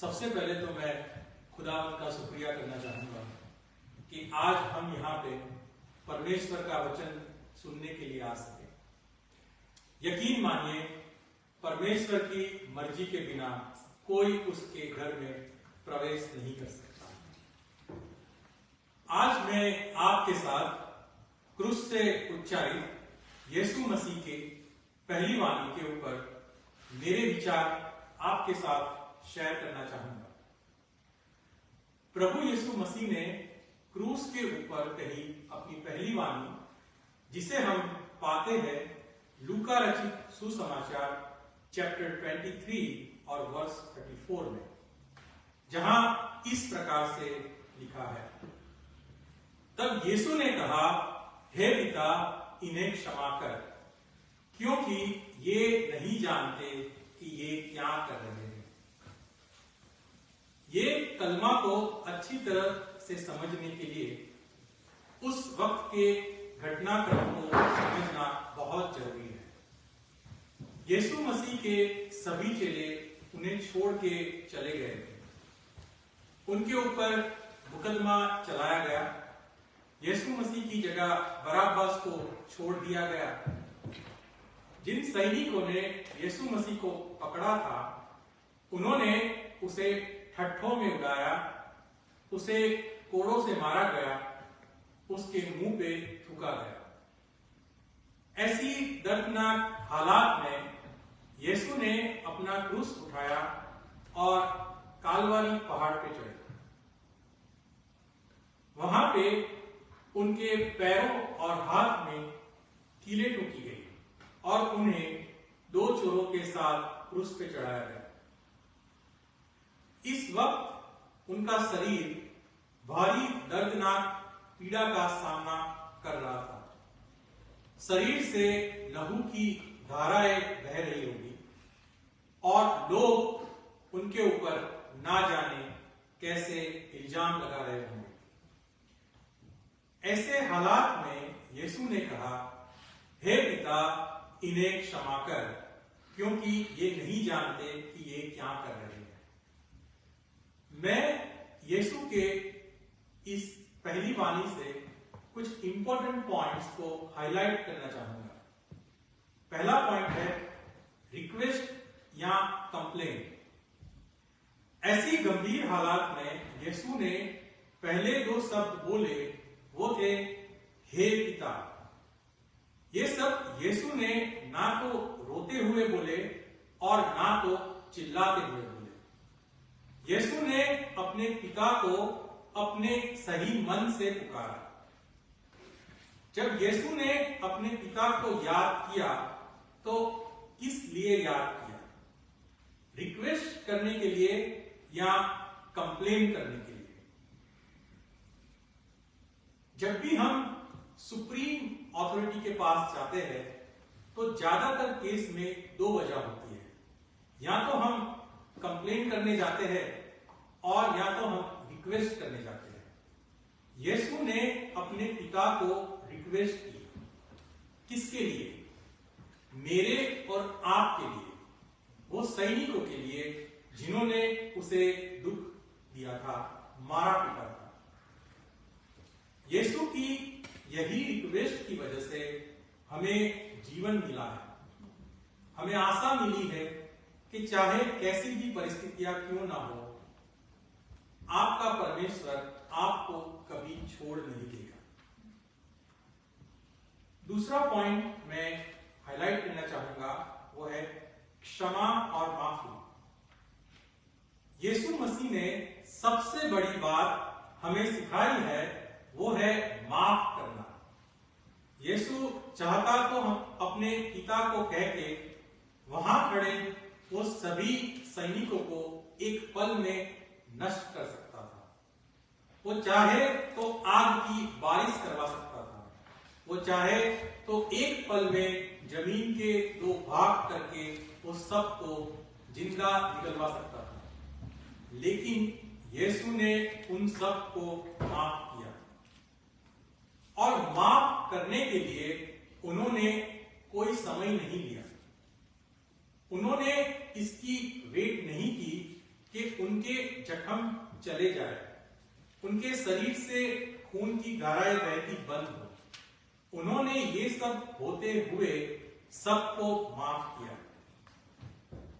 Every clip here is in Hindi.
सबसे पहले तो मैं खुदावंद का शुक्रिया करना चाहूंगा कि आज हम यहाँ पे परमेश्वर का वचन सुनने के लिए आ सके। यकीन मानिए, परमेश्वर की मर्जी के बिना कोई उसके घर में प्रवेश नहीं कर सकता। आज मैं आपके साथ क्रूस से उच्चारित यीशु मसीह के पहली वाणी के ऊपर मेरे विचार आपके साथ शेयर करना चाहूंगा। प्रभु यीशु मसीह ने क्रूस के ऊपर कही अपनी पहली वाणी, जिसे हम पाते हैं लूका रचित सुसमाचार चैप्टर 23 और वर्स 34 में, जहां इस प्रकार से लिखा है, तब यीशु ने कहा, हे पिता, इन्हें क्षमा कर, क्योंकि ये नहीं जानते कि ये क्या कर रहे हैं। ये कलमा को अच्छी तरह से समझने के लिए उस वक्त के घटनाक्रम को समझना बहुत जरूरी है। यीशु मसीह के सभी चेले उन्हें छोड़ के चले गए थे। उनके ऊपर मुकदमा चलाया गया। यीशु मसीह की जगह बराब्बास को छोड़ दिया गया। जिन सैनिकों ने यीशु मसीह को पकड़ा था, उन्होंने उसे ठट्ठों में उड़ाया, उसे कोड़ों से मारा गया, उसके मुंह पे थूका गया। ऐसी दर्दनाक हालात में यीशु ने अपना क्रूस उठाया और कालवारी पहाड़ पे चढ़े। वहां पे उनके पैरों और हाथ में कीलें ठोकी गई और उन्हें 2 चोरों के साथ क्रूस पे चढ़ाया गया। इस वक्त उनका शरीर भारी दर्दनाक पीड़ा का सामना कर रहा था। शरीर से लहू की धाराएं बह रही होगी और लोग उनके ऊपर ना जाने कैसे इल्जाम लगा रहे होंगे। ऐसे हालात में यीशु ने कहा, हे पिता, इन्हें क्षमा कर, क्योंकि ये नहीं जानते कि ये क्या कर रहे हैं। मैं यीशु के इस पहली वाणी से कुछ इंपॉर्टेंट पॉइंट्स को हाईलाइट करना चाहूंगा। पहला पॉइंट है रिक्वेस्ट या कंप्लेन। ऐसी गंभीर हालात में यीशु ने पहले 2 शब्द बोले, वो थे हे पिता। ये सब यीशु ने ना तो रोते हुए बोले और ना तो चिल्लाते हुए बोले। यीशु ने अपने पिता को अपने सही मन से पुकारा। जब यीशु ने अपने पिता को याद किया तो किस लिए याद किया? रिक्वेस्ट करने के लिए या कंप्लेन करने के लिए? जब भी हम सुप्रीम अथॉरिटी के पास जाते हैं तो ज्यादातर केस में 2 वजह होती है। या तो हम कंप्लेन करने जाते हैं और या तो हम रिक्वेस्ट करने जाते हैं। यीशु ने अपने पिता को रिक्वेस्ट की। किसके लिए? मेरे और आपके लिए, वो सैनिकों के लिए जिन्होंने उसे दुख दिया था, मारा पीटा था। यीशु की यही रिक्वेस्ट की वजह से हमें जीवन मिला है। हमें आशा मिली है कि चाहे कैसी भी परिस्थितियां क्यों ना हो, आपका परमेश्वर आपको कभी छोड़ नहीं देगा। दूसरा पॉइंट मैं हाईलाइट करना चाहूंगा, वो है क्षमा और माफी। यीशु मसीह ने सबसे बड़ी बात हमें सिखाई है, वो है माफ करना। यीशु चाहता तो हम अपने पिता को कह के वहां खड़े वो सभी सैनिकों को एक पल में नष्ट कर सकता था। वो चाहे तो आग की बारिश करवा सकता था। वो चाहे तो एक पल में जमीन के 2 भाग करके वो सबको जिंदा निकलवा सकता था। लेकिन यीशु ने उन सब को माफ किया और माफ करने के लिए उन्होंने कोई समय नहीं लिया। उन्होंने इसकी वेट नहीं की कि उनके जख्म चले जाए, उनके शरीर से खून की धाराएं बहती बंद हो। उन्होंने ये सब होते हुए सबको माफ किया।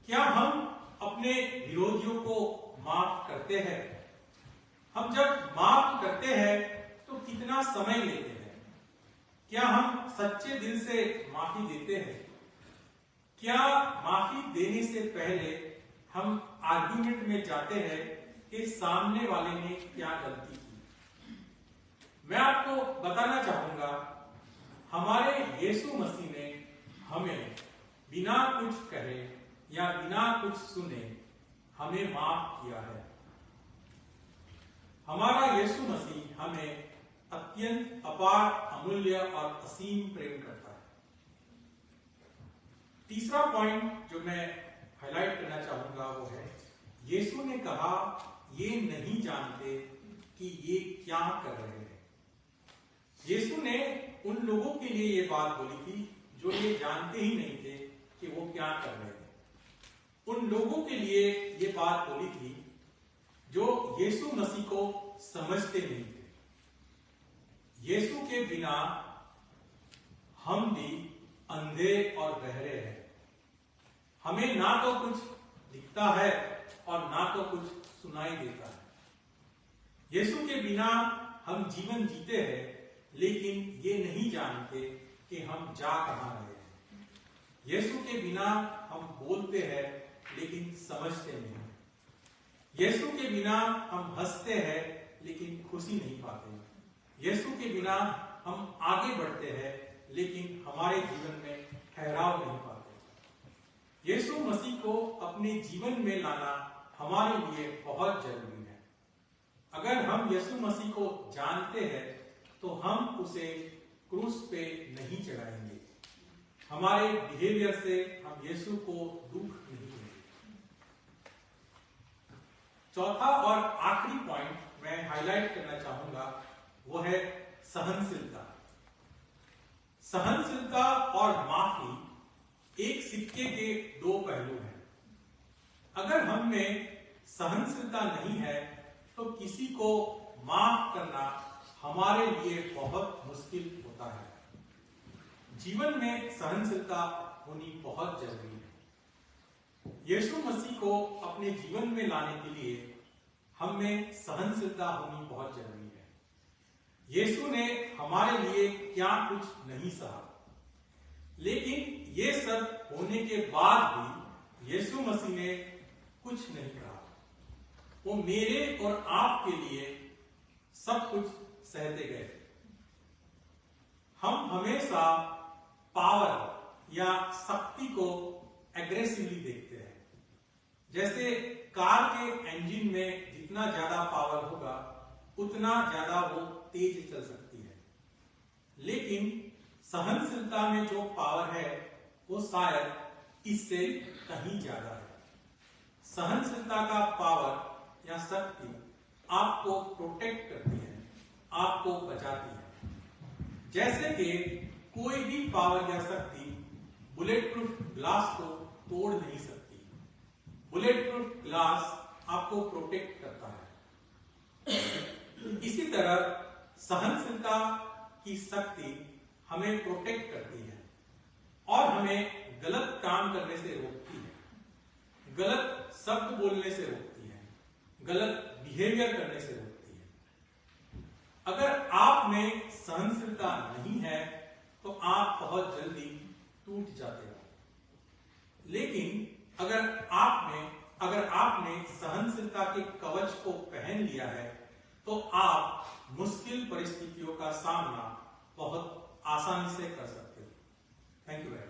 क्या हम अपने विरोधियों को माफ करते हैं? हम जब माफ करते हैं तो कितना समय लेते हैं? क्या हम सच्चे दिल से माफी देते हैं? क्या माफी देने से पहले हम आर्गुमेंट में जाते हैं कि सामने वाले ने क्या गलती की? मैं आपको बताना चाहूंगा, हमारे यीशु मसीह ने हमें बिना कुछ कहे या बिना कुछ सुने हमें माफ किया है। हमारा यीशु मसीह हमें अत्यंत अपार, अमूल्य और असीम प्रेम करता है। तीसरा पॉइंट जो मैं हाईलाइट करना चाहूंगा वो है, यीशु ने कहा ये नहीं जानते कि ये क्या कर रहे हैं। यीशु ने उन लोगों के लिए ये बात बोली थी जो ये जानते ही नहीं थे कि वो क्या कर रहे थे। उन लोगों के लिए ये बात बोली थी जो यीशु मसीह को समझते नहीं थे। यीशु के बिना हम भी अंधे और बहरे हैं। हमें ना तो कुछ दिखता है और ना तो कुछ सुनाई देता है। यीशु के बिना हम जीवन जीते हैं, लेकिन ये नहीं जानते कि हम जा कहां रहे हैं। यीशु के बिना हम बोलते हैं लेकिन समझते नहीं। यीशु के बिना हम हंसते हैं लेकिन खुशी नहीं पाते। यीशु के बिना हम आगे बढ़ते हैं लेकिन हमारे जीवन में ठहराव नहीं पाते। यीशु मसीह को अपने जीवन में लाना हमारे लिए बहुत जरूरी है। अगर हम यीशु मसीह को जानते हैं तो हम उसे क्रूस पे नहीं चढ़ाएंगे। हमारे बिहेवियर से हम यीशु को दुख नहीं देंगे। चौथा और आखिरी पॉइंट मैं हाईलाइट करना चाहूंगा वो है सहनशीलता। सहनशीलता और माफी एक सिक्के के दो पहलू हैं। अगर हम में सहनशीलता नहीं है तो किसी को माफ करना हमारे लिए बहुत मुश्किल होता है। जीवन में सहनशीलता होनी बहुत जरूरी है। यीशु मसीह को अपने जीवन में लाने के लिए हम में सहनशीलता होनी बहुत जरूरी है। यीशु ने हमारे लिए क्या कुछ नहीं सहा, लेकिन ये सब होने के बाद भी यीशु मसीह ने कुछ नहीं कहा। वो मेरे और आपके लिए सब कुछ सहते गए। हम हमेशा पावर या शक्ति को एग्रेसिवली देखते हैं। जैसे कार के इंजन में जितना ज्यादा पावर होगा उतना ज्यादा वो तेज चल सकती है, लेकिन सहनशीलता में जो पावर है वो शायद इससे कहीं ज्यादा है। सहनशीलता का पावर या शक्ति आपको प्रोटेक्ट करती है, आपको बचाती है। जैसे कि कोई भी पावर या शक्ति बुलेट प्रूफ ग्लास को तोड़ नहीं सकती। बुलेट प्रूफ ग्लास आपको प्रोटेक्ट करता है। इसी तरह सहनशीलता की शक्ति हमें प्रोटेक्ट करती है और हमें गलत काम करने से रोकती है, गलत शब्द बोलने से रोकती है, गलत बिहेवियर करने से रोकती है। अगर आप में सहनशीलता नहीं है तो आप बहुत जल्दी टूट जाते हो। लेकिन अगर आपने सहनशीलता के कवच को पहन लिया है तो आप मुश्किल परिस्थितियों का सामना बहुत आसानी से कर सकते हो। Thank you very much.